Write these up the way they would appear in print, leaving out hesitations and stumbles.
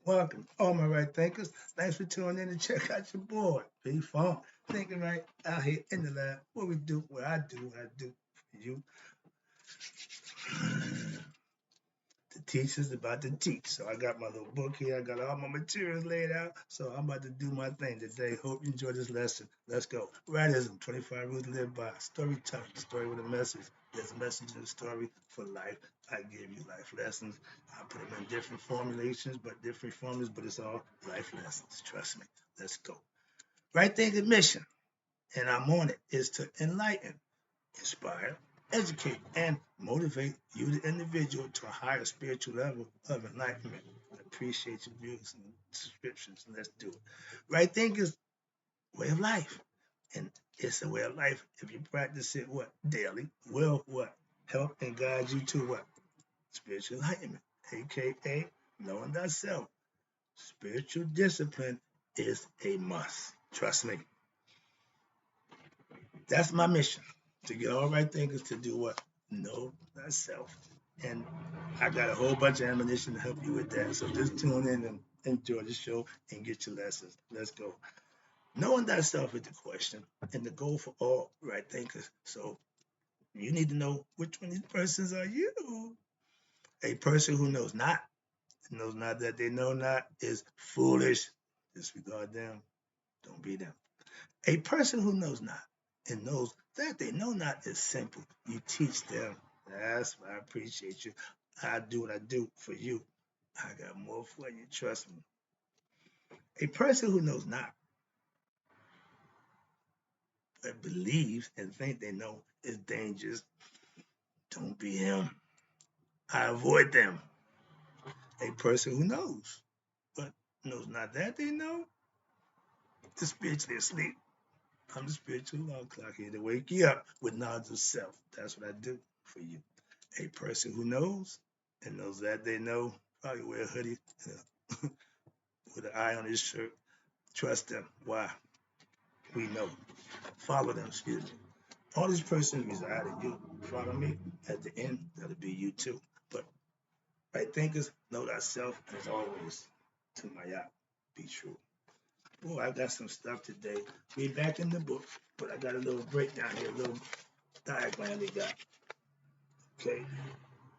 welcome. All my right thinkers. Thanks for tuning in to check out your boy, P Funk. Thinking right out here in the lab. What we do, what I do for you. The teacher's about to teach. So I got my little book here. I got all my materials laid out. So I'm about to do my thing today. Hope you enjoy this lesson. Let's go. Rightism, 25 rules to live by. Storytelling, story with a message. There's a message in the story for life. I give you life lessons. I put them in different formulations, different formulas, but it's all life lessons. Trust me. Let's go. Right thinking mission, and I'm on it, is to enlighten, inspire, educate, and motivate you, the individual, to a higher spiritual level of enlightenment. I appreciate your views and subscriptions. Let's do it. Right thinking is way of life. And it's a way of life if you practice it what? Daily. Will what? Help and guide you to what? Spiritual enlightenment. AKA knowing thyself. Spiritual discipline is a must. Trust me. That's my mission. To get all right thinkers to do what? Know thyself. And I got a whole bunch of ammunition to help you with that. So just tune in and enjoy the show and get your lessons. Let's go. Knowing thyself is the question and the goal for all right thinkers. So you need to know which one of these persons are you. A person who knows not that they know not, is foolish. Disregard them. Don't be them. A person who knows not and knows that they know not is simple. You teach them. That's why I appreciate you. I do what I do for you. I got more for you. Trust me. A person who knows not but believes and think they know is dangerous. Don't be him. I avoid them. A person who knows but knows not that they know is spiritually asleep. I'm the spiritual alarm clock here to wake you up with knowledge of self. That's what I do for you. A person who knows and knows that they know, probably wear a hoodie with an eye on his shirt. Trust them. Why? We know. Follow them, excuse me. All these persons reside in you. Follow me. At the end, that'll be you too. But right thinkers, know thyself, and as always, to my yacht, be true. Boy, I got some stuff today. We're back in the book, but I got a little breakdown here, a little diagram we got. Okay.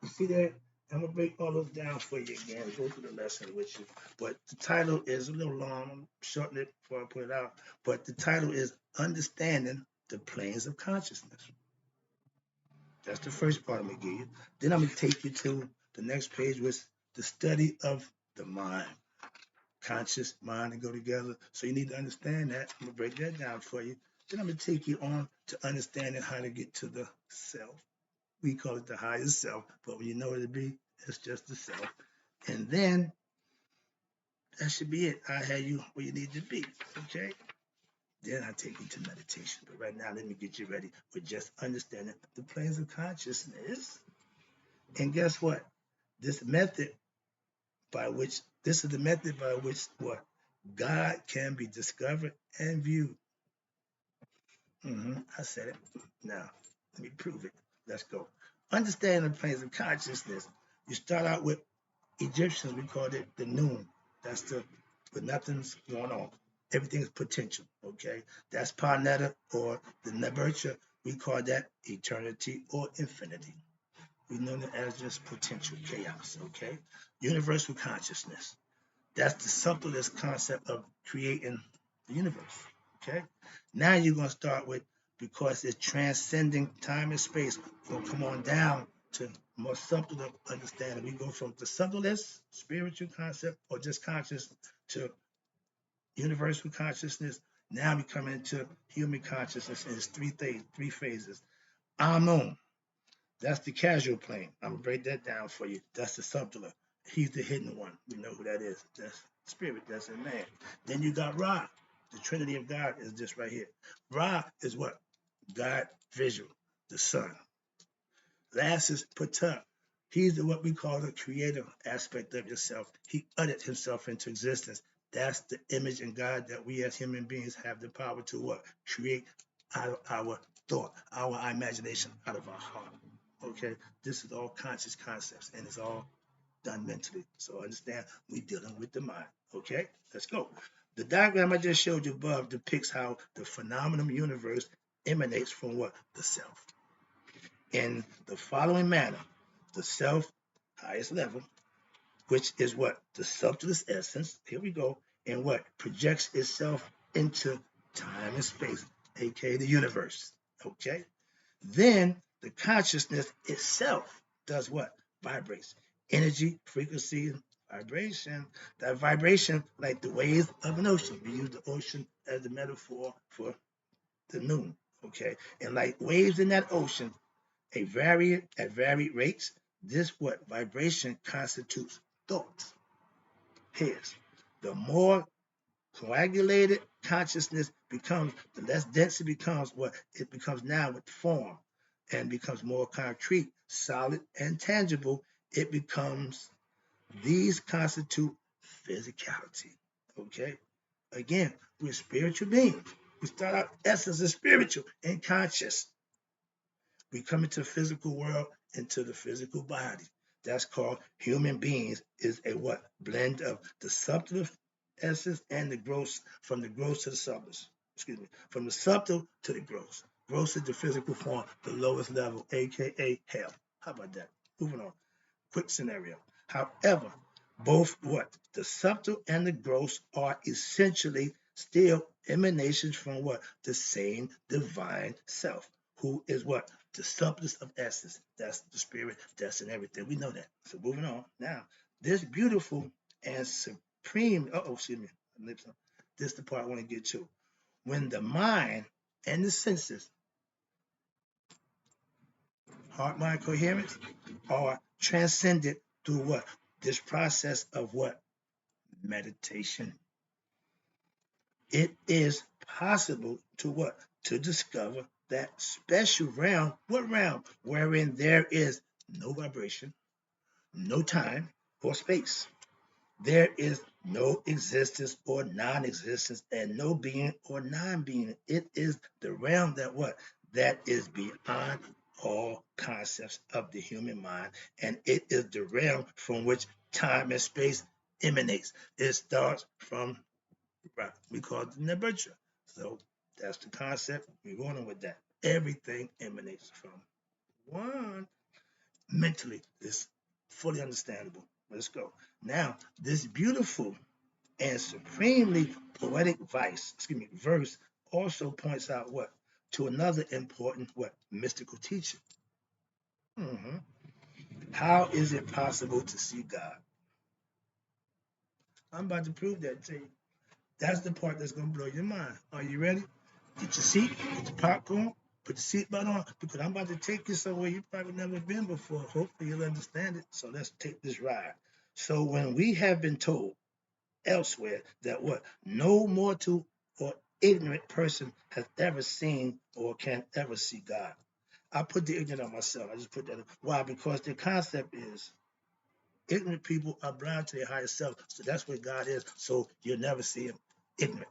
You see that? I'm gonna break all those down for you again. Go through the lesson with you. But the title is a little long. I'm shortening it before I put it out. But the title is Understanding the Planes of Consciousness. That's the first part I'm gonna give you. Then I'm gonna take you to the next page, which the study of the mind. Conscious mind and go together. So you need to understand that. I'm gonna break that down for you. Then I'm gonna take you on to understanding how to get to the self. We call it the higher self, but when you know what it be, it's just the self. And then that should be it. I have you where you need to be. Okay. Then I take you to meditation. But right now, let me get you ready with just understanding the planes of consciousness. And guess what? This is the method by which what God can be discovered and viewed. I said it. Now, let me prove it. Let's go. Understanding the planes of consciousness. You start out with Egyptians, we called it the noon. That's but nothing's going on. Everything's potential, okay? That's Parnetta or the Nebercha. We call that eternity or infinity. We know that as just potential chaos, okay? Universal consciousness. That's the simplest concept of creating the universe, okay? Now you're going to start with, because it's transcending time and space, we're going to come on down to more simpler understanding. We go from the simplest spiritual concept or just conscious to universal consciousness. Now we come into human consciousness in its three phases. Amun, that's the casual plane. I'm gonna break that down for you. That's the subtler. He's the hidden one. We know who that is. That's spirit. That's a man. Then you got Ra. The Trinity of God is just right here. Ra is what? God visual, the sun. Last is Ptah. He's what we call the creative aspect of yourself. He uttered himself into existence. That's the image in God that we as human beings have the power to what? Create out of our thought, our imagination, out of our heart. Okay, this is all conscious concepts, and it's all done mentally. So understand, we're dealing with the mind. Okay, let's go. The diagram I just showed you above depicts how the phenomenal universe emanates from what? The self. In the following manner, the self, highest level, which is what? The subtlest essence, here we go, and what? Projects itself into time and space, aka the universe. Okay? Then the consciousness itself does what? Vibrates. Energy, frequency, vibration. That vibration, like the waves of an ocean. We use the ocean as the metaphor for the noon. Okay? And like waves in that ocean, at varied rates, this what? Vibration constitutes thoughts. Here's the more coagulated consciousness becomes, the less dense it becomes, what it becomes now with form, and becomes more concrete, solid, and tangible. It becomes, these constitute physicality. Okay? Again, we're spiritual beings. We start out essence as spiritual and conscious. We come into the physical world, into the physical body. That's called human beings, is a what? Blend of the subtle essence and the gross, from the gross to the subtle. Excuse me. From the subtle to the gross. Gross is the physical form, the lowest level, aka hell. How about that? Moving on. Quick scenario. However, both what? The subtle and the gross are essentially still emanations from what? The same divine self, who is what? The subtlest of essence. That's the spirit, that's in everything. We know that. So moving on. Now, this beautiful and supreme, excuse me, this is the part I want to get to. When the mind and the senses, heart mind coherence, are transcended through what? This process of what? Meditation. It is possible to what? To discover that special realm. What realm? Wherein there is no vibration, no time or space. There is no existence or non-existence, and no being or non-being. It is the realm that what? That is beyond all concepts of the human mind, and it is the realm from which time and space emanates. It starts from, right, we call it the nirvana. So that's the concept. We're going on with that. Everything emanates from one. Mentally, it's fully understandable. Let's go. Now, this beautiful and supremely poetic verse also points out what? To another important what? Mystical teaching. Mhm. How is it possible to see God? I'm about to prove that to you. That's the part that's going to blow your mind. Are you ready? Get your seat, get your popcorn, put the seatbelt on, because I'm about to take you somewhere you've probably never been before. Hopefully you'll understand it. So let's take this ride. So when we have been told elsewhere that what? No mortal or ignorant person has ever seen or can ever see God. I put the ignorant on myself. I just put that. Why? Because the concept is ignorant people are blind to their higher self. So that's where God is. So you'll never see him ignorant.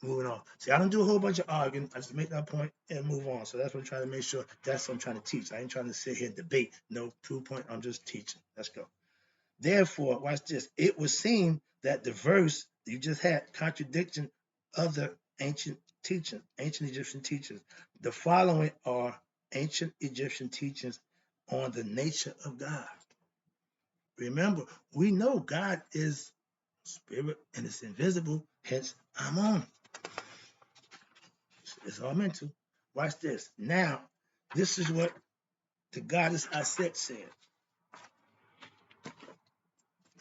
Moving on. See, I don't do a whole bunch of arguing. I just make that point and move on. So that's what I'm trying to make sure. That's what I'm trying to teach. I ain't trying to sit here and debate. No proof point. I'm just teaching. Let's go. Therefore, watch this. It was seen that the verse you just had contradiction other ancient teachings, ancient Egyptian teachings. The following are ancient Egyptian teachings on the nature of God. Remember, we know God is spirit and it's invisible, hence I'm on. It's all mental. Watch this. Now, this is what the goddess Aset said.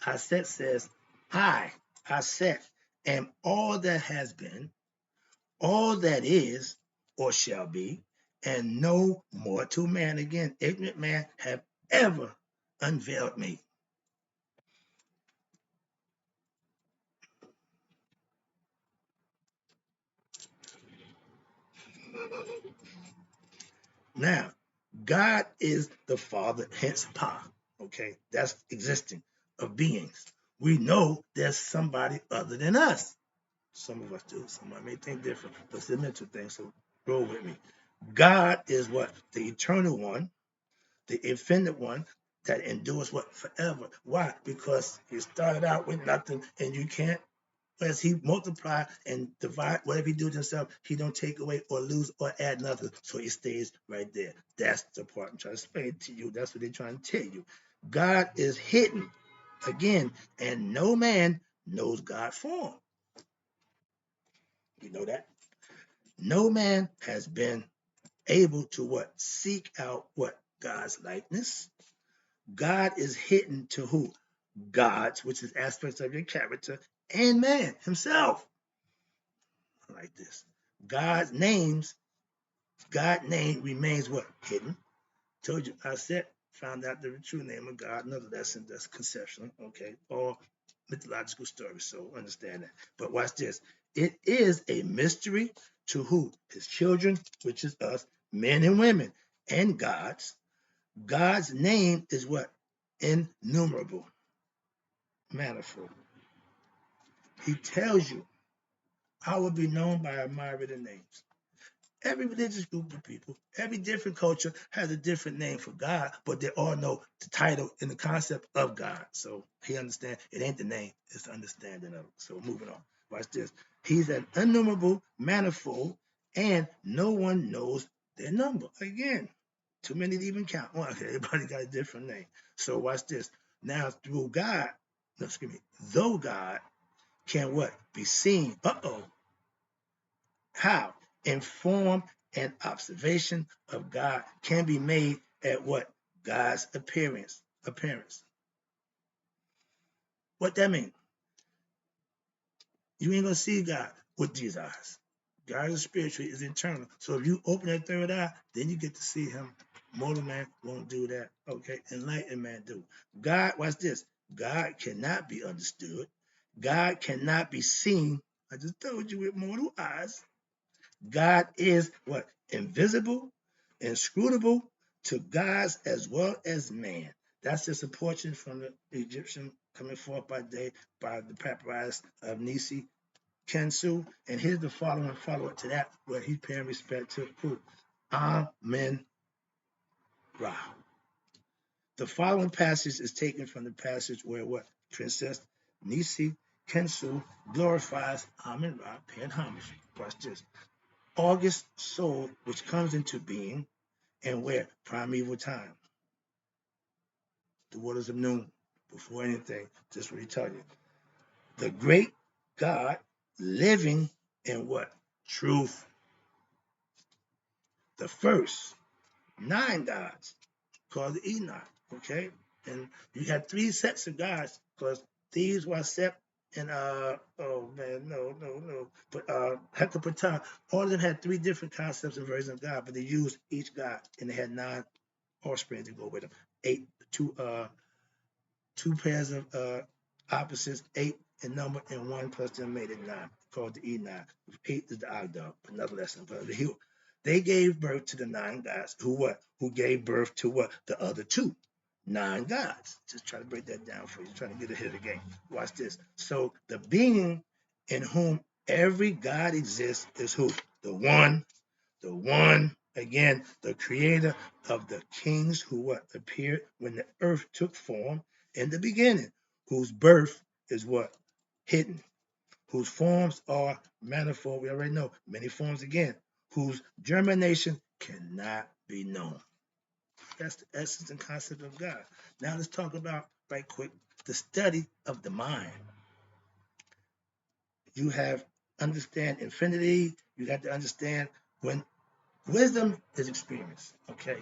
Aset says, I, Aset, am all that has been, all that is or shall be, and no mortal man, again, ignorant man, have ever unveiled me. Now, God is the Father, hence Pa. Okay, that's existing of beings. We know there's somebody other than us. Some of us do. Somebody may think different, but it's a mental thing. So roll with me. God is what? The eternal one, the infinite one, that endures what? Forever. Why? Because he started out with nothing, and you can't, as he multiply and divide, whatever he do to himself, he don't take away or lose or add nothing. So he stays right there. That's the part I'm trying to explain to you. That's what they're trying to tell you. God is hidden again, and no man knows God's form. You know that? No man has been able to what? Seek out what? God's likeness. God is hidden to who? God's, which is aspects of your character, and man himself. Like this. God's names, God name remains what? Hidden. Told you, I said, found out the true name of God. Another lesson that's conceptual, okay? Or mythological story, so understand that. But watch this. It is a mystery to who? His children, which is us, men and women, and God's. God's name is what? Innumerable, manifold. He tells you, I will be known by a myriad of names. Every religious group of people, every different culture has a different name for God, but they all know the title and the concept of God. So he understands it ain't the name, it's the understanding of it. So moving on. Watch this. He's an innumerable, manifold, and no one knows their number. Again, too many to even count. Well, okay, everybody got a different name. So watch this. Now through God, no, excuse me, though God can what? Be seen. Uh-oh. How? Inform and observation of God can be made at what? God's appearance. Appearance. What that mean? You ain't gonna see God with these eyes. God is spiritual, is internal. So if you open that third eye, then you get to see him. Mortal man won't do that. Okay, enlightened man do. God, watch this. God cannot be understood. God cannot be seen. I just told you with mortal eyes. God is what? Invisible, inscrutable to gods as well as man. That's just a portion from the Egyptian coming forth by day by the papyrus of Nisi Kensu. And here's the following follow-up to that, where he's paying respect to who? Amen Ra. The following passage is taken from the passage where what? Princess Nisi Kensu glorifies Amen Ra, paying homage. Watch this. August soul which comes into being, and where? Primeval time. The waters of noon. Before anything, just what he tell you. The great God living in what? Truth. The first 9 gods called the Enoch. Okay? And you had 3 sets of gods, because these were set and oh man, no. But Hecapata, all of them had 3 different concepts and versions of God, but they used each god and they had 9 offspring to go with them. 8, two pairs of opposites, 8 in number, and 1 plus them made it 9, called the Enoch. 8 is the Ogdog, another lesson. But they gave birth to the 9 gods. Who what? Who gave birth to what? The other 2. 9 gods. Just try to break that down for you. Trying to get ahead of the game. Watch this. So the being in whom every god exists is who? The one, again, the creator of the kings who what? Appeared when the earth took form in the beginning, whose birth is what? Hidden, whose forms are manifold. We already know many forms again, whose germination cannot be known. That's the essence and concept of God. Now let's talk about, right quick, the study of the mind. You have understand infinity. You got to understand when wisdom is experience. Okay,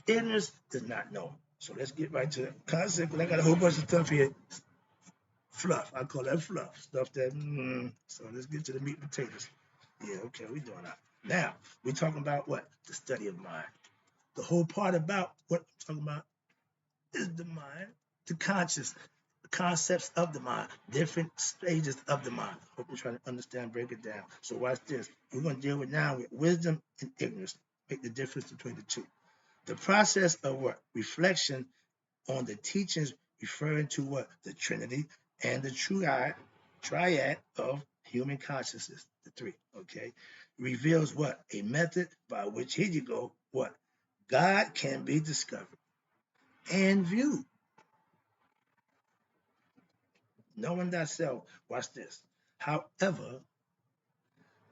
ignorance does not know. So let's get right to the concept. I got a whole bunch of stuff here. Fluff. I call that fluff. Stuff that. So let's get to the meat and potatoes. Yeah. Okay. We're doing that. Now we're talking about what? The study of mind. The whole part about what I'm talking about is the mind, the conscious, the concepts of the mind, different stages of the mind. Hope you're trying to understand, break it down. So watch this. We're going to deal with now with wisdom and ignorance. Make the difference between the two. The process of what? Reflection on the teachings referring to what? The Trinity and the triad of human consciousness, the 3, okay? Reveals what? A method by which, here you go, what? God can be discovered. and view. Knowing thyself, watch this. However,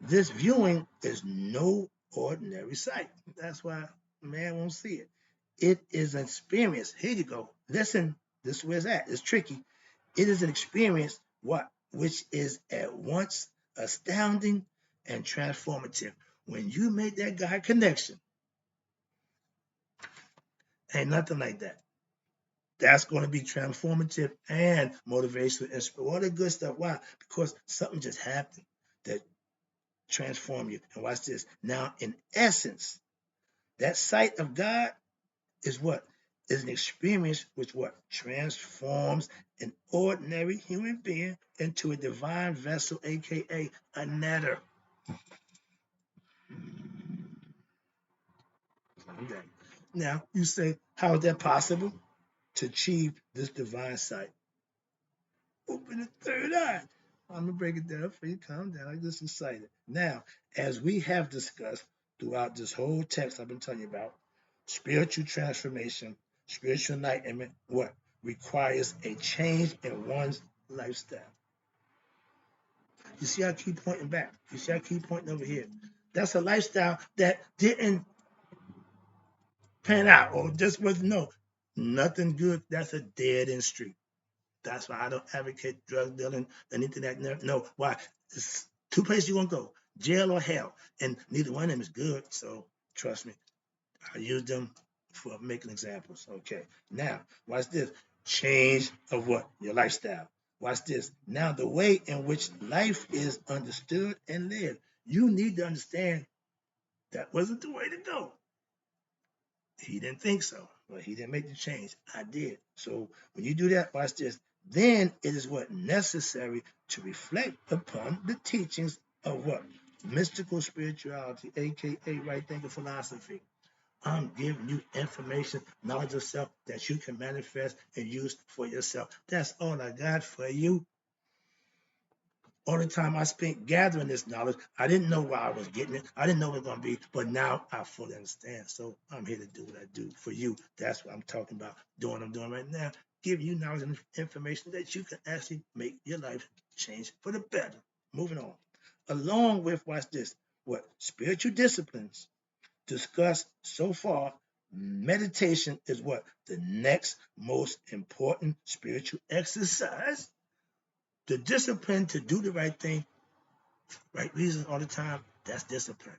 this viewing is no ordinary sight. That's why man won't see it. It is an experience. Here you go. Listen, this is where it's at. It's tricky. It is an experience, what? Which is at once astounding and transformative. When you make that God connection, ain't nothing like that. That's going to be transformative and motivational, and all the good stuff. Why? Because something just happened that transformed you. And watch this. Now, in essence, that sight of God is what? Is an experience which what? Transforms an ordinary human being into a divine vessel, aka a netter. Okay. Now, you say, how is that possible? To achieve this divine sight, open the third eye. I'm gonna break it down for you. Calm down. I'm just excited. Now, as we have discussed throughout this whole text I've been telling you about, spiritual transformation, spiritual enlightenment, what requires a change in one's lifestyle. You see, I keep pointing back. You see, I keep pointing over here. That's a lifestyle that didn't pan out or just wasn't nothing good. That's a dead end street. That's why I don't advocate drug dealing, anything that. No, why? It's two places you're gonna go: jail or hell, and neither one of them is good. So trust me, I use them for making examples. Okay. Now, watch this: change of what? Your lifestyle. Watch this. Now, the way in which life is understood and lived. You need to understand that wasn't the way to go. He didn't think so. Well, he didn't make the change. I did. So when you do that, watch this. Then it is what necessary to reflect upon the teachings of what? Mystical spirituality, aka right thinking philosophy. I'm giving you information, knowledge of self that you can manifest and use for yourself. That's all I got for you. All the time I spent gathering this knowledge, I didn't know why I was getting it. I didn't know what it was going to be, but now I fully understand. So I'm here to do what I do for you. That's what I'm talking about, doing what I'm doing right now. Give you knowledge and information that you can actually make your life change for the better. Moving on. Along with, watch this, what spiritual disciplines discussed so far, meditation is what? The next most important spiritual exercise. The discipline to do the right thing, right reasons all the time, that's discipline.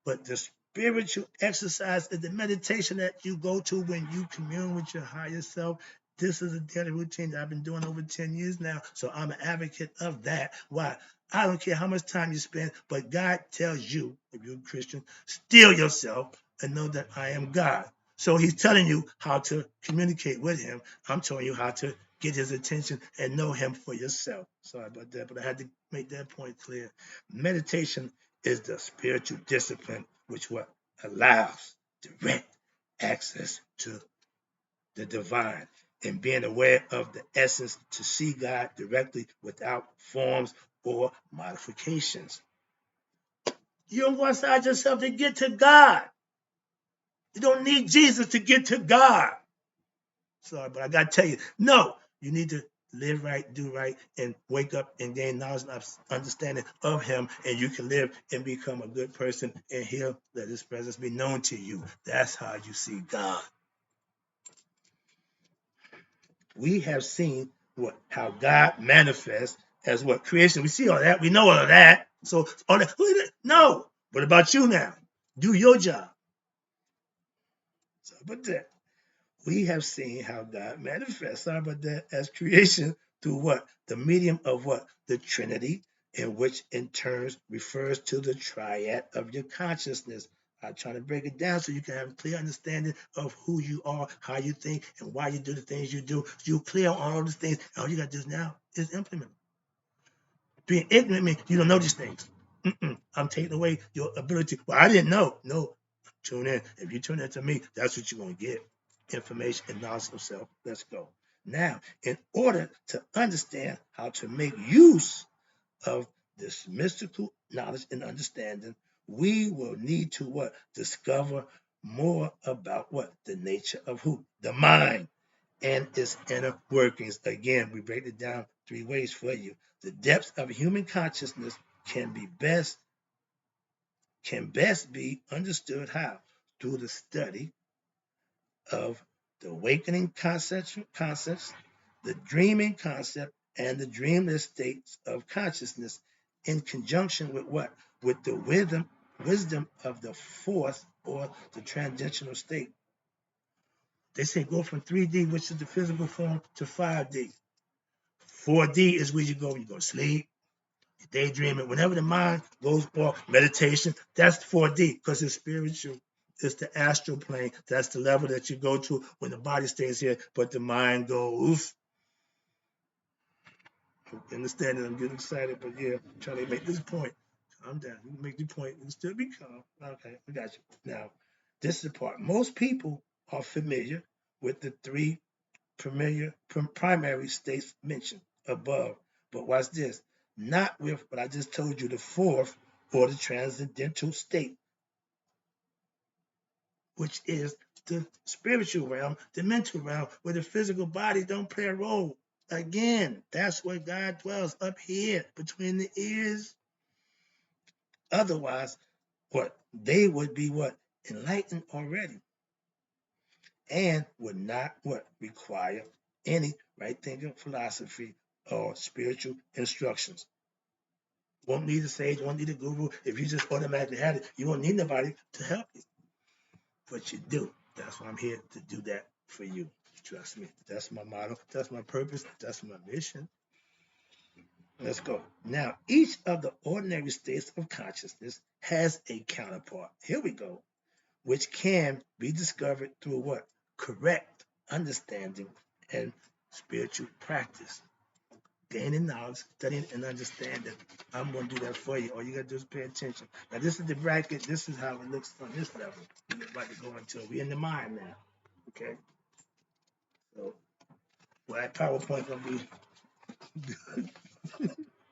But the spiritual exercise is the meditation that you go to when you commune with your higher self. This is a daily routine that I've been doing over 10 years now. So I'm an advocate of that. Why? I don't care how much time you spend, but God tells you, if you're a Christian, still yourself and know that I am God. So he's telling you how to communicate with him. I'm telling you how to get his attention and know him for yourself. Sorry about that, but I had to make that point clear. Meditation is the spiritual discipline which what allows direct access to the divine and being aware of the essence to see God directly without forms or modifications. You don't go outside yourself to get to God. You don't need Jesus to get to God. Sorry, but I got to tell you, no, you need to live right, do right, and wake up and gain knowledge and understanding of him, and you can live and become a good person, and he'll let his presence be known to you. That's how you see God. We have seen what how God manifests as what creation. We see all that. We know all of that. So all that. No. What about you now? Do your job. So about that. We have seen how God manifests. Sorry about that. As creation through what? The medium of what? The Trinity, in which in turn refers to the triad of your consciousness. I try to break it down so you can have a clear understanding of who you are, how you think, and why you do the things you do. So you're clear on all these things. All you got to do now is implement them. Being ignorant means you don't know these things. I'm taking away your ability. Well, I didn't know. No, tune in. If you tune in to me, that's what you're going to get. Information and knowledge of self. Let's go. Now, in order to understand how to make use of this mystical knowledge and understanding, we will need to what? Discover more about what? The nature of who? The mind. and its inner workings. Again, we break it down 3 ways for you. The depths of human consciousness can best be understood how? Through the study of the awakening concepts, the dreaming concept, and the dreamless states of consciousness in conjunction with what? With the wisdom of the fourth or the transitional state. They say go from 3D, which is the physical form, to 5D. 4D is where you go to sleep, daydreaming. Whenever the mind goes off, meditation, that's 4D because it's spiritual. It's the astral plane. That's the level that you go to when the body stays here, but the mind goes. I understand that I'm getting excited, but yeah, I'm trying to make this point. Calm down. You can make your point and still be calm. Okay, I got you. Now, this is the part. Most people are familiar with the 3 primary states mentioned above. But watch this. Not with what I just told you, the fourth or the transcendental state, which is the spiritual realm, the mental realm, where the physical body don't play a role. Again, that's where God dwells, up here between the ears. Otherwise, what? They would be what? Enlightened already. And would not what? Require any right thinking philosophy or spiritual instructions. Won't need a sage, won't need a guru. If you just automatically have it, you won't need nobody to help you. But you do. That's why I'm here to do that for you. Trust me. That's my motto. That's my purpose. That's my mission. Let's go. Now, each of the ordinary states of consciousness has a counterpart. Here we go. Which can be discovered through what? Correct understanding and spiritual practice. Gaining knowledge, studying, and understanding. I'm going to do that for you. All you got to do is pay attention. Now, this is the bracket. This is how it looks on this level. We're about to go into it. We're in the mind now. Okay? So, well, that PowerPoint going to be good.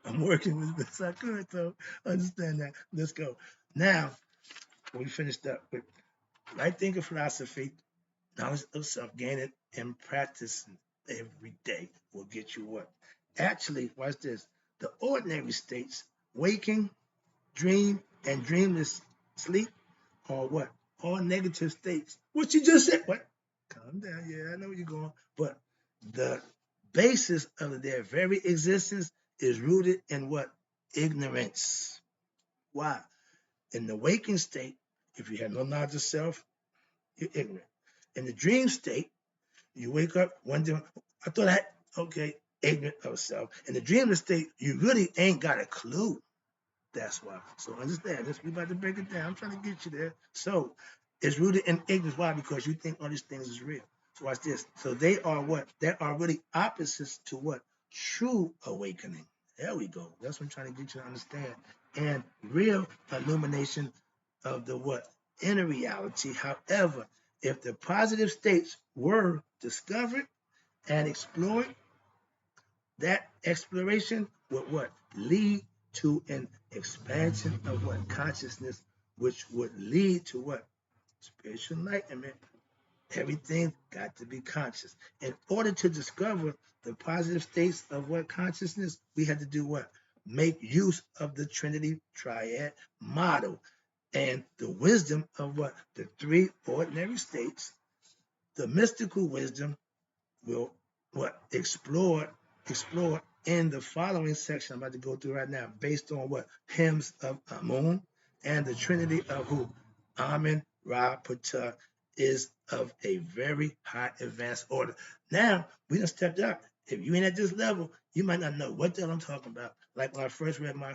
I'm working with this. I could, so understand that. Let's go. Now, we finished up with right thinking philosophy, knowledge of self, gaining and practicing every day will get you what? Actually, watch this. The ordinary states, waking, dream, and dreamless sleep, are what? All negative states. What you just said. What? Calm down. Yeah, I know where you're going. But the basis of their very existence is rooted in what? Ignorance. Why? In the waking state, if you have no knowledge of self, you're ignorant. In the dream state, you wake up wondering, I thought I had, okay, ignorant of self. In the dreamless state, you really ain't got a clue. That's why. So understand this. We about to break it down. I'm trying to get you there. So it's rooted in ignorance. Why? Because you think all these things is real. So watch this. So they are what? They are really opposites to what? True awakening. There we go. That's what I'm trying to get you to understand. And real illumination of the what? Inner reality. However, if the positive states were discovered and explored, that exploration would what? Lead to an expansion of what? Consciousness, which would lead to what? Spiritual enlightenment. Everything got to be conscious. In order to discover the positive states of what consciousness, we had to do what? Make use of the Trinity Triad model and the wisdom of what? The 3 ordinary states, the mystical wisdom, will what explore in the following section I'm about to go through right now, based on what hymns of Amun and the Trinity of who Amen Ra Ptah is of a very high advanced order. Now we done stepped up. If you ain't at this level, you might not know what the hell I'm talking about. Like when I first read my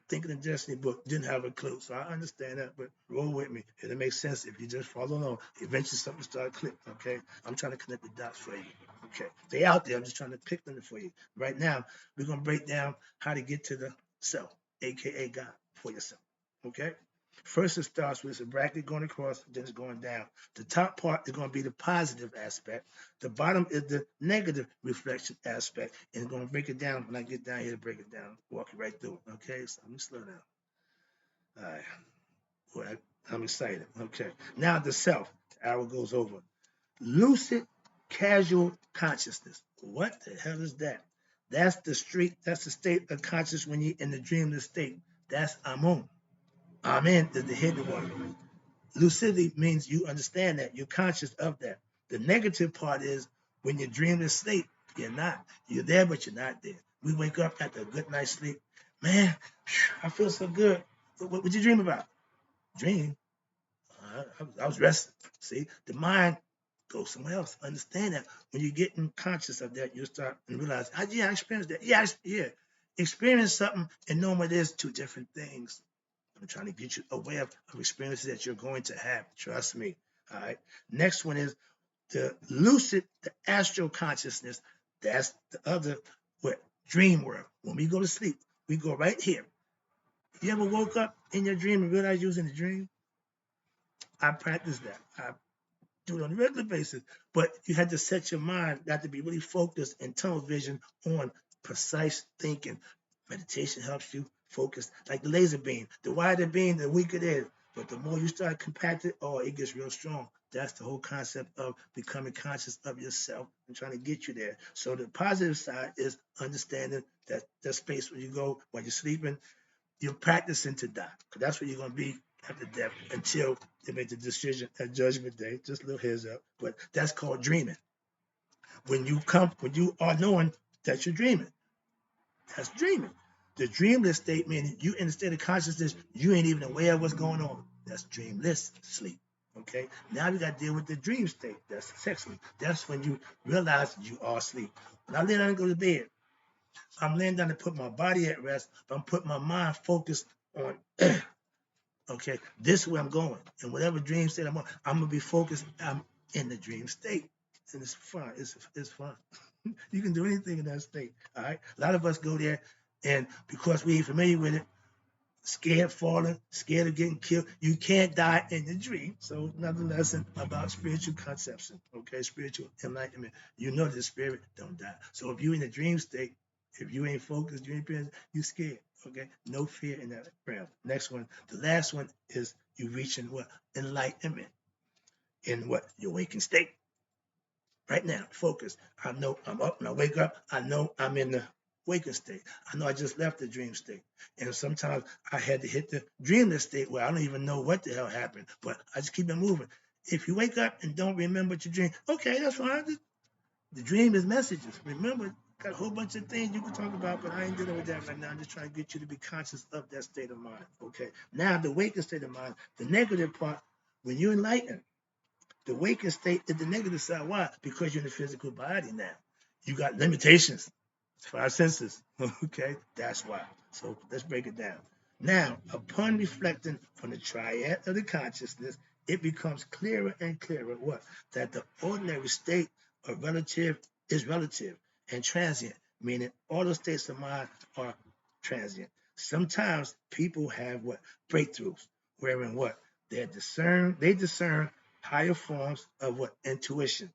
Thinking in Destiny book, didn't have a clue. So I understand that, but roll with me. It'll make sense if you just follow along. Eventually something start clicking, okay? I'm trying to connect the dots for you. Okay. They out there. I'm just trying to pick them for you. Right now, we're gonna break down how to get to the self, aka God, for yourself. Okay? First, it starts with a bracket going across, then it's going down. The top part is going to be the positive aspect. The bottom is the negative reflection aspect. And it's going to break it down when I get down here to break it down, walk it right through it. Okay, so let me slow down. All right. Well, I'm excited. Okay. Now the self. The arrow goes over. Lucid casual consciousness. What the hell is that? That's the state of conscious when you're in the dreamless state. That's Amun. Amen is the hidden one. Lucidity means you understand that. You're conscious of that. The negative part is when you're dreamless state, you're not. You're there, but you're not there. We wake up after a good night's sleep. Man, I feel so good. What you dream about? Dream. I was resting. See, the mind goes somewhere else. Understand that. When you're getting conscious of that, you start and realize, yeah, I experienced that. Yeah. Experience something and know what it is, two different things. I'm trying to get you aware of experiences that you're going to have. Trust me. All right. Next one is the lucid, the astral consciousness. That's the other what dream world. When we go to sleep, we go right here. You ever woke up in your dream and realized you was in a dream? I practice that. I do it on a regular basis. But you had to set your mind, got to be really focused and tunnel vision on precise thinking. Meditation helps you focus, like the laser beam. The wider beam, the weaker it is. But the more you start compacted, oh, it gets real strong. That's the whole concept of becoming conscious of yourself and trying to get you there. So the positive side is understanding that space where you go while you're sleeping, you're practicing to die, because that's where you're going to be after death until they make the decision at Judgment Day. Just a little heads up, but that's called dreaming. When you are knowing that you're dreaming, that's dreaming. The dreamless state meaning you in a state of consciousness, you ain't even aware of what's going on. That's dreamless sleep. Okay. Now you got to deal with the dream state. That's the sex sleep. That's when you realize you are asleep. When I lay down and go to bed, I'm laying down to put my body at rest. I'm putting my mind focused on okay, this is where I'm going. And whatever dream state I'm on, I'm gonna be focused. I'm in the dream state. And it's fun. It's fun. You can do anything in that state. All right. A lot of us go there and because we ain't familiar with it, scared falling, scared of getting killed. You can't die in the dream. So another lesson about spiritual conception, okay, spiritual enlightenment. You know the spirit don't die. So if you're in the dream state, if you ain't focused, you ain't present, you scared. Okay, no fear in that realm. Next one, the last one is you reaching what enlightenment in what your waking state. Right now, focus. I know I'm up and I wake up. I know I'm in the waking state. I know I just left the dream state. And sometimes I had to hit the dreamless state where I don't even know what the hell happened, but I just keep it moving. If you wake up and don't remember your dream, okay, that's fine. The dream is messages. Remember, got a whole bunch of things you can talk about, but I ain't dealing with that right now. I'm just trying to get you to be conscious of that state of mind. Okay. Now, the waking state of mind, the negative part, when you're enlightened, the waking state is the negative side. Why? Because you're in the physical body now. You got limitations. Five senses. Okay, that's why. So let's break it down. Now, upon reflecting on the triad of the consciousness, it becomes clearer and clearer what? That the ordinary state of relative is relative and transient, meaning all the states of mind are transient. Sometimes people have what? Breakthroughs, wherein what? They discern higher forms of what? Intuition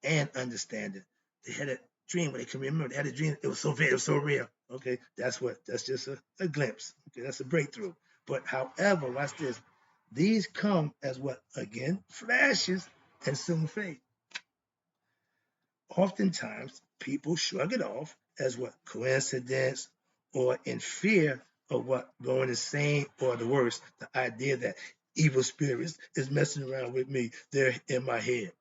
and understanding. They had a dream where they can remember they had a dream. It was so vivid, it was so real. Okay, that's just a glimpse. Okay, that's a breakthrough. But however, watch this. These come as what? Again, flashes and soon fade. Oftentimes, people shrug it off as what? Coincidence or in fear of what? Going insane or the worst, the idea that evil spirits is messing around with me. They're in my head.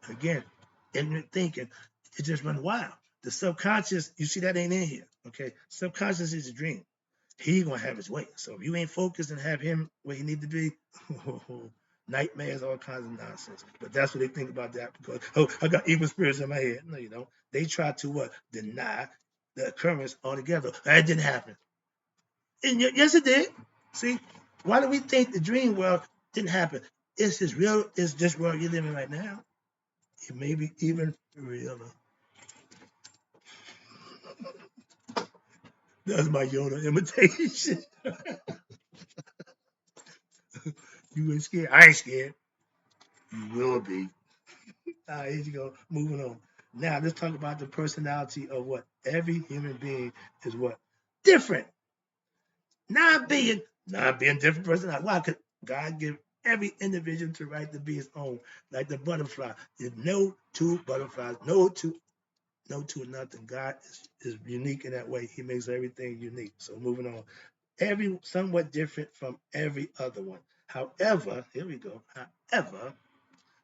Again, ignorant thinking, it just run wild. The subconscious, you see that ain't in here. Okay. Subconscious is a dream. He gonna have his way. So if you ain't focused and have him where he need to be, nightmares, all kinds of nonsense. But that's what they think about that because I got evil spirits in my head. No, you don't. They try to what? Deny the occurrence altogether. That didn't happen. And yes, it did. See, why do we think the dream world didn't happen? It's as real as this world you're living right now. It may be even realer. That's my Yoda imitation. You ain't scared. I ain't scared. You will be. All right, here you go. Moving on. Now let's talk about the personality of what every human being is what different. Non-being different personality. Why? Because God give every individual to right to be his own, like the butterfly. There's no two butterflies, no two, no two or nothing. God is unique in that way. He makes everything unique. So moving on. Every somewhat different from every other one. However, here we go. However,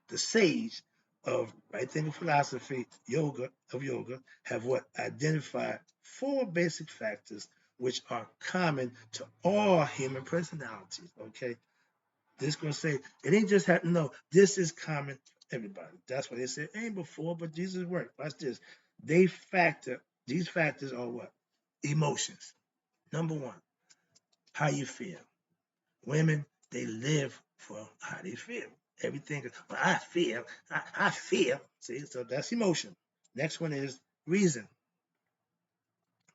the sage of right thinking philosophy, yoga, have what identified four basic factors which are common to all human personalities. Okay, this gonna say it ain't just happen. No, this is common to everybody. That's what they said. Ain't before, but Jesus worked. Watch this. They factor. These factors are what? Emotions. Number one, how you feel. Women, they live for how they feel. Everything is, well, I feel. See, so that's emotion. Next one is reason.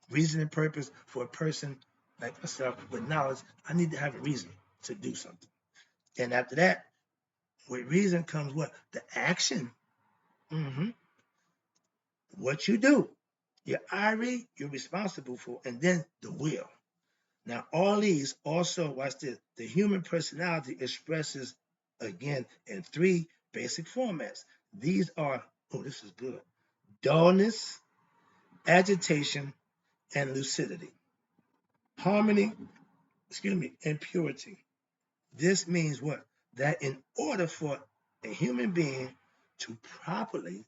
Reason and purpose for a person like myself with knowledge. I need to have a reason to do something. And after that, with reason comes what? The action. hmm What you do. Your IRE, you're responsible for, and then the will. Now, all these also, watch this, the human personality expresses again in three basic formats. These are, oh, this is good, dullness, agitation, and lucidity. Harmony, and purity. This means what? That in order for a human being to properly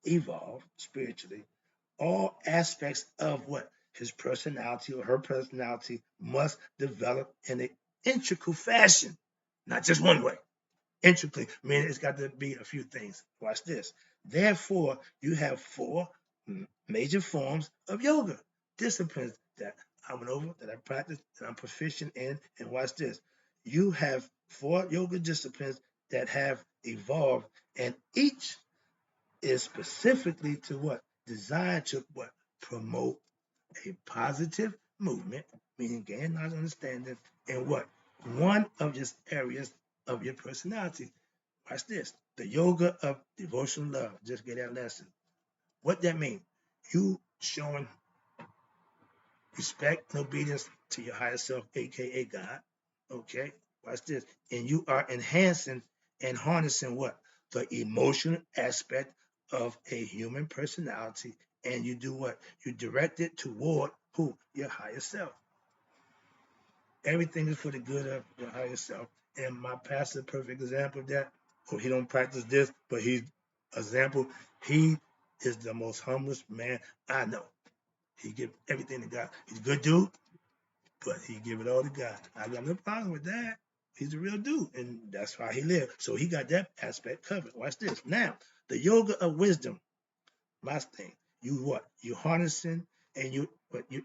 evolve spiritually, all aspects of what his personality or her personality must develop in an integral fashion, not just one way. Intricately, I mean, it's got to be a few things. Watch this. Therefore, you have four major forms of yoga disciplines that I went over, that I practice, that I'm proficient in. And watch this. You have four yoga disciplines that have evolved, and each is specifically to what? Designed to what? Promote a positive movement, meaning gain knowledge, understanding, in what? One of just areas of your personality. Watch this. The yoga of devotional love. Just get that lesson. What that mean? You showing respect and obedience to your higher self, aka God. Okay, watch this. And you are enhancing and harnessing what? The emotional aspect of a human personality. And you do what? You direct it toward who? Your higher self. Everything is for the good of your higher self. And my pastor, a perfect example of that. Oh, he don't practice this, but he's example. He is the most humblest man I know. He give everything to God. He's a good dude, but he give it all to God. I got no problem with that. He's a real dude, and that's why he lived. So he got that aspect covered. Watch this. Now, the yoga of wisdom, my thing. You what? You harnessing and you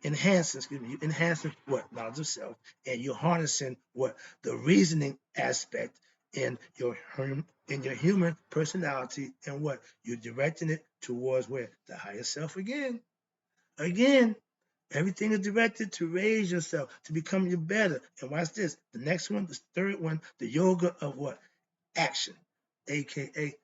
enhancing, you enhancing what? Knowledge of self, and you're harnessing what? The reasoning aspect in your human personality, and what? You're directing it towards where? The higher self again. Again, everything is directed to raise yourself, to become you better. And watch this. The next one, the third one, the yoga of what? Action, aka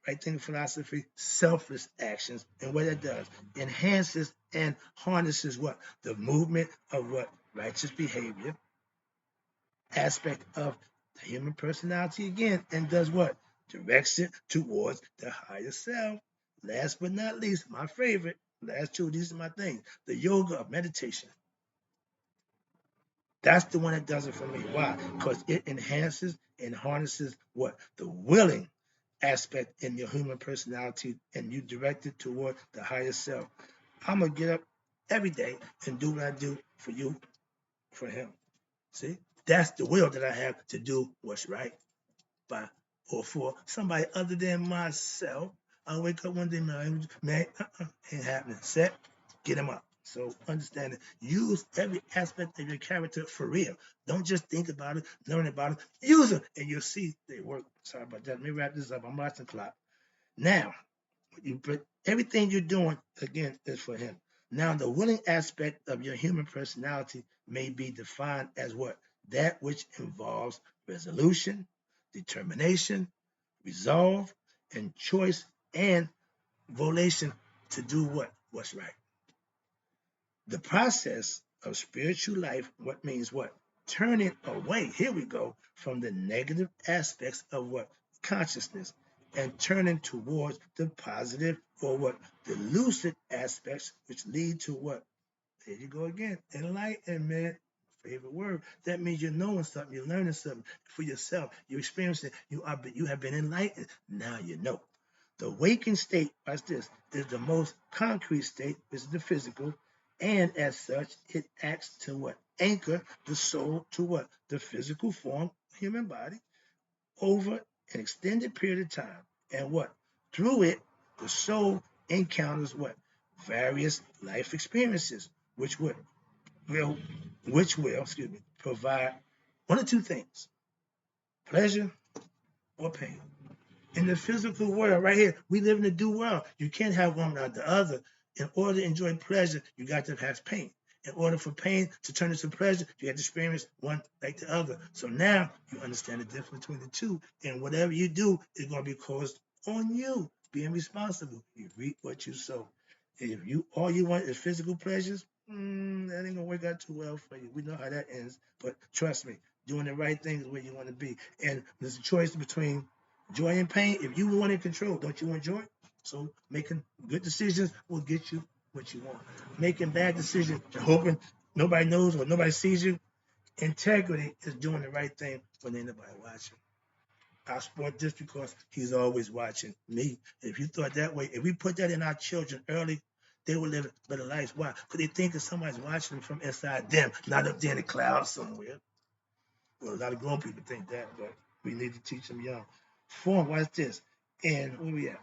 right thinking philosophy, selfless actions. And what it does, enhances and harnesses what? The movement of what? Righteous behavior, aspect of the human personality again, and does what? Directs it towards the higher self. Last but not least, my favorite, last two, these are my things, the yoga of meditation. That's the one that does it for me. Why? Because it enhances and harnesses what? The willing aspect in your human personality, and you direct it toward the higher self. I'm going to get up every day and do what I do for you, for him. See? That's the will that I have to do what's right by or for somebody other than myself. I wake up one day, man, ain't happening. Set, get him up. So understand it. Use every aspect of your character for real. Don't just think about it, learn about it. Use them, and you'll see they work. Sorry about that. Let me wrap this up. I'm watching the clock. Now, everything you're doing again is for him. Now, the willing aspect of your human personality may be defined as what? That which involves resolution, determination, resolve, and choice and volition to do what? What's right. The process of spiritual life, what means what? Turning away, here we go, from the negative aspects of what? Consciousness, and turning towards the positive or what the lucid aspects, which lead to what? There you go again. Enlightenment. Favorite word. That means you're knowing something, you're learning something for yourself. You're experiencing. You have been enlightened. Now you know. The waking state, watch this, is the most concrete state, which is the physical, and as such, it acts to what? Anchor the soul to what? The physical form, human body, over an extended period of time. And what? Through it, the soul encounters what? Various life experiences, will, excuse me, provide one of two things: pleasure or pain. In the physical world, right here, we live in a dual world. You can't have one without the other. In order to enjoy pleasure, you got to have pain. In order for pain to turn into pleasure, you have to experience one like the other. So now you understand the difference between the two. And whatever you do is going to be caused on you. Being responsible. You reap what you sow. If you all you want is physical pleasures, that ain't gonna work out too well for you. We know how that ends. But trust me, doing the right thing is where you want to be. And there's a choice between joy and pain. If you want in control, don't you want joy? So making good decisions will get you what you want. Making bad decisions and hoping nobody knows or nobody sees you. Integrity is doing the right thing when ain't nobody watching. I support this because he's always watching me. If you thought that way, if we put that in our children early, they will live better lives. Why? Because they think that somebody's watching them from inside them, not up there in the clouds somewhere. Well, a lot of grown people think that, but we need to teach them young. Form, watch this. And where we at?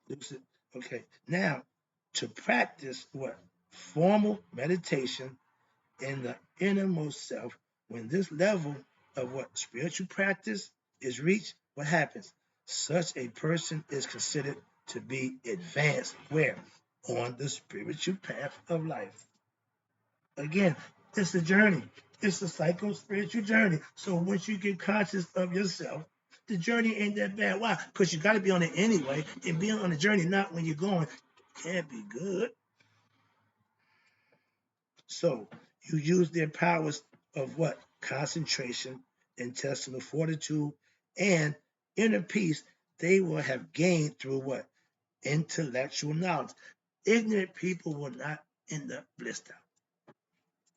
Lucid. Okay. Now, to practice what? Formal meditation in the innermost self, when this level of what spiritual practice is reached, what happens? Such a person is considered to be advanced. Where? On the spiritual path of life. Again, it's a journey. It's a psycho-spiritual journey. So once you get conscious of yourself, the journey ain't that bad. Why? Because you got to be on it anyway. And being on the journey, not when you're going, can't be good. So you use their powers of what? Concentration, intestinal fortitude, and inner peace they will have gained through what? Intellectual knowledge. Ignorant people will not end up blissed out.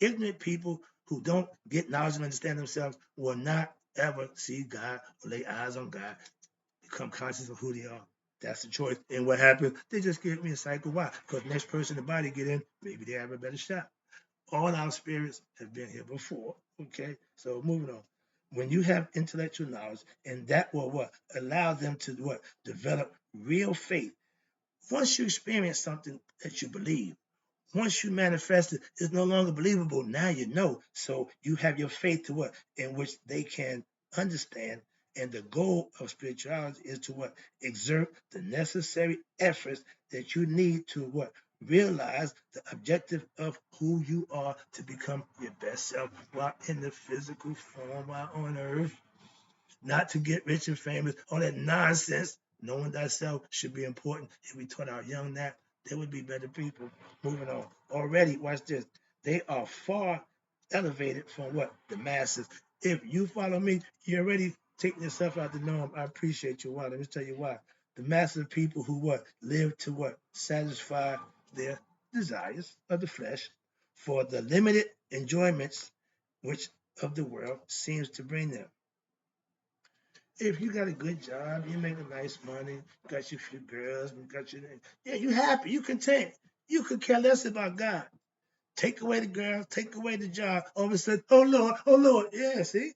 Ignorant people who don't get knowledge and understand themselves will not ever see God or lay eyes on God, become conscious of who they are. That's the choice. And what happens? They just get me a cycle. Why? Because next person in the body get in, maybe they have a better shot. All our spirits have been here before. Okay, so moving on. When you have intellectual knowledge, and that will what allow them to what develop real faith. Once you experience something that you believe, once you manifest it, it's no longer believable. Now you know. So you have your faith to what? In which they can understand. And the goal of spirituality is to what? Exert the necessary efforts that you need to what? Realize the objective of who you are to become your best self while in the physical form while on earth. Not to get rich and famous, all that nonsense. Knowing thyself should be important. If we taught our young that, they would be better people. Moving on. Already, watch this. They are far elevated from what? The masses. If you follow me, you're already taking yourself out the norm. I appreciate you. Why? Let me tell you why. The mass of people who what? Live to what? Satisfy their desires of the flesh for the limited enjoyments which of the world seems to bring them. If you got a good job, you make a nice money, got your few girls, got your yeah, you happy, you content. You could care less about God. Take away the girls, take away the job. All of a sudden, oh Lord, yeah, see.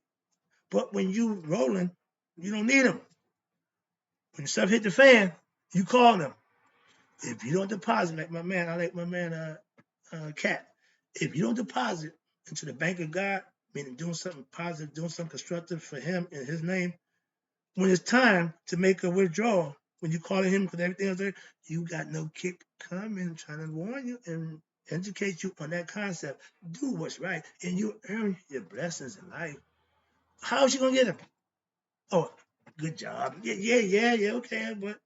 But when you rolling, you don't need them. When stuff hit the fan, you call them. If you don't deposit, like my man, I like my man, Cat. If you don't deposit into the bank of God, meaning doing something positive, doing something constructive for Him in His name, when it's time to make a withdrawal, when you call him because everything else there, you got no kick coming, trying to warn you and educate you on that concept. Do what's right, and you earn your blessings in life. How's you gonna get them? Oh, good job. Yeah, okay, but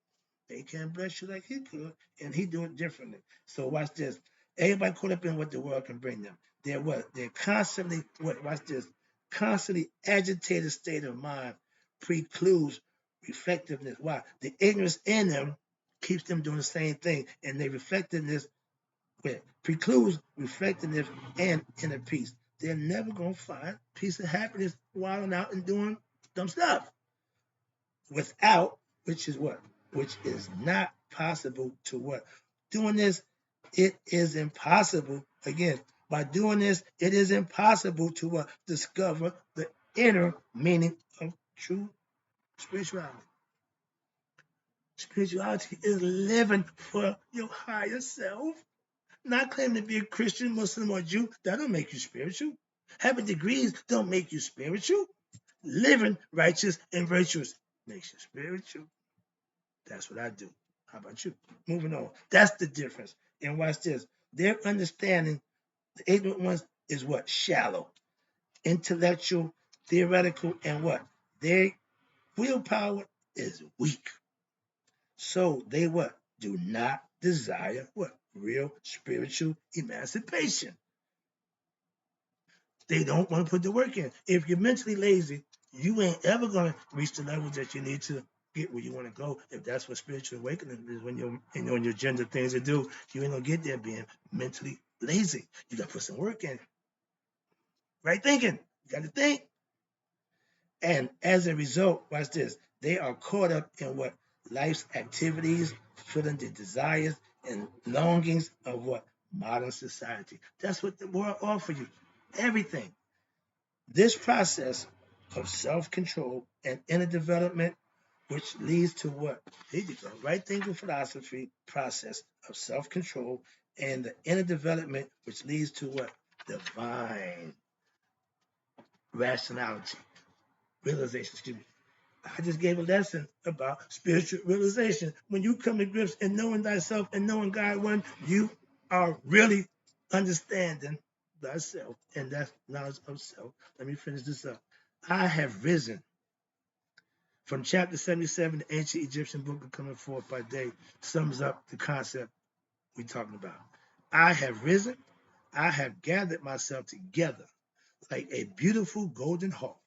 they can't bless you like he could, and he do it differently. So watch this. Everybody caught up in what the world can bring them. They're what? They're constantly what? Watch this. Constantly agitated state of mind precludes Reflectiveness. Why? The ignorance in them keeps them doing the same thing, and their reflectiveness precludes reflectiveness and inner peace. They're never gonna find peace and happiness wilding out and doing dumb stuff without, which is what? Which is not possible to what? Doing this, it is impossible. Again, by doing this, it is impossible to what? Discover the inner meaning of true spirituality. Spirituality is living for your higher self. Not claiming to be a Christian, Muslim, or Jew. That don't make you spiritual. Having degrees don't make you spiritual. Living righteous and virtuous makes you spiritual. That's what I do. How about you? Moving on. That's the difference. And watch this. Their understanding, the ignorant ones, is what? Shallow, intellectual, theoretical, and what? Their willpower is weak. So they what? Do not desire what? Real spiritual emancipation. They don't want to put the work in. If you're mentally lazy, you ain't ever gonna reach the levels that you need to get where you want to go. If that's what spiritual awakening is, when you're on your agenda things to do, you ain't gonna get there being mentally lazy. You gotta put some work in. Right thinking. You gotta think. And as a result, watch this. They are caught up in what? Life's activities, fulfilling the desires and longings of what? Modern society. That's what the world offers you. Everything. This process of self-control and inner development, which leads to what? Here you go. Right thinking philosophy process of self-control and the inner development, which leads to what? Divine rationality, realization. Excuse me. I just gave a lesson about spiritual realization. When you come to grips and knowing thyself and knowing God one, you are really understanding thyself, and that's knowledge of self. Let me finish this up. I have risen. From chapter 77, the ancient Egyptian book of coming forth by day sums up the concept we're talking about. I have risen. I have gathered myself together like a beautiful golden hawk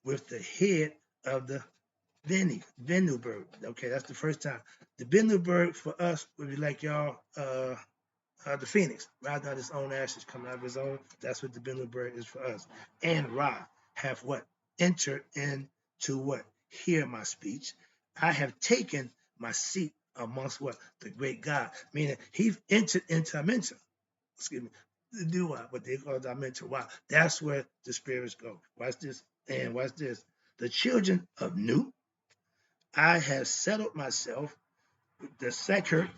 with the head of the Bennu bird. Okay, that's the first time. The Bennu bird for us would be like y'all, the phoenix, rather than his own ashes coming out of his own. That's what the Bennu bird is for us. And Ra have what? Entered into what? Hear my speech. I have taken my seat amongst what? The great God. Meaning he entered into a mentor. Excuse me. To do what they call dimension. Wow. That's where the spirits go. Watch this. And watch this. The children of Nu, I have settled myself, the Seker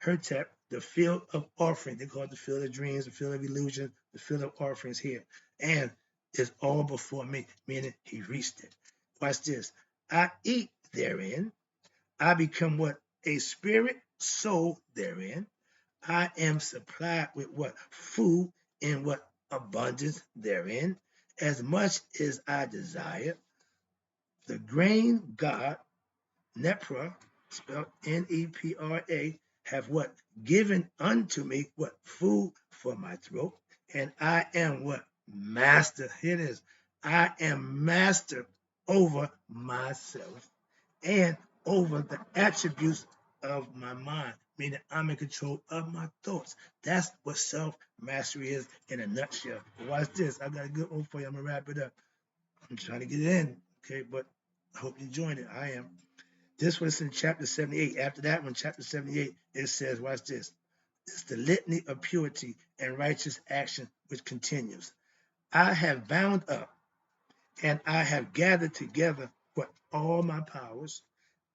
Hertep, the field of offering. They call it the field of dreams, the field of illusion, the field of offerings here. And it's all before me, meaning he reached it. Watch this. I eat therein. I become what? A spirit soul therein. I am supplied with what? Food in what? Abundance therein. As much as I desire. The grain God Nepra, spelled Nepra, have what? Given unto me what? Food for my throat. And I am what? Master. Here it is. I am master over myself and over the attributes of my mind, meaning I'm in control of my thoughts. That's what self-mastery is in a nutshell. But watch this. I got a good one for you. I'm going to wrap it up. I'm trying to get it in, okay? But I hope you join it. I am. This was in chapter 78. After that one, chapter 78, it says, watch this. It's the litany of purity and righteous action which continues. I have bound up and I have gathered together what? All my powers.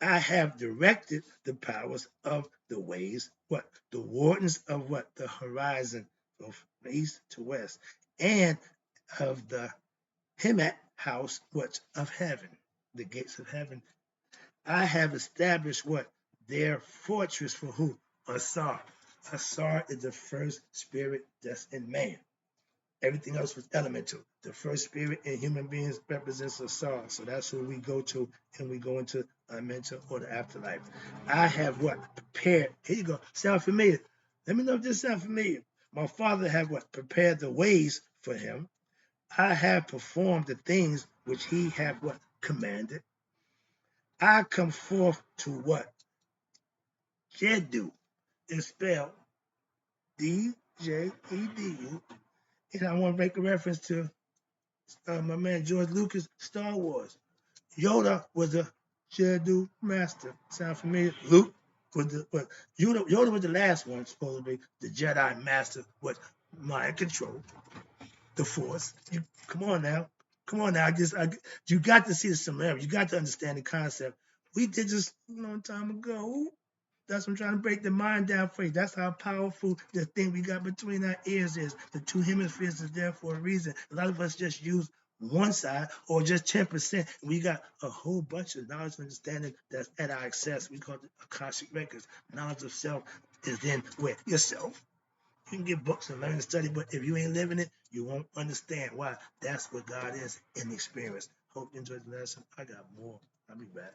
I have directed the powers of the ways, what? The wardens of what? The horizon, from east to west, and of the Hemat house, what? Of heaven, the gates of heaven. I have established what? Their fortress for who? Asar. Asar is the first spirit that's in man. Everything else was elemental. The first spirit in human beings represents Asar. So that's who we go to and we go into a mental or the afterlife. I have what? Prepared. Here you go. Sound familiar? Let me know if this sounds familiar. My father had what? Prepared the ways for him. I have performed the things which he had what? Commanded. I come forth to what? Jedu is spelled D-J-E-D-U. And I want to make a reference to my man George Lucas, Star Wars. Yoda was a Jedi master. Sound familiar? Luke was Yoda was the last one, supposed to be the Jedi master, was mind control, the Force. Come on now, come on now. You got to see the similarity. You got to understand the concept. We did this a long time ago. That's what I'm trying to break the mind down for you. That's how powerful the thing we got between our ears is. The two hemispheres is there for a reason. A lot of us just use one side or just 10%. We got a whole bunch of knowledge and understanding that's at our access. We call it Akashic Records. Knowledge of self is then with yourself. You can get books and learn and study, but if you ain't living it, you won't understand why. That's what God is in the experience. Hope you enjoyed the lesson. I got more. I'll be back.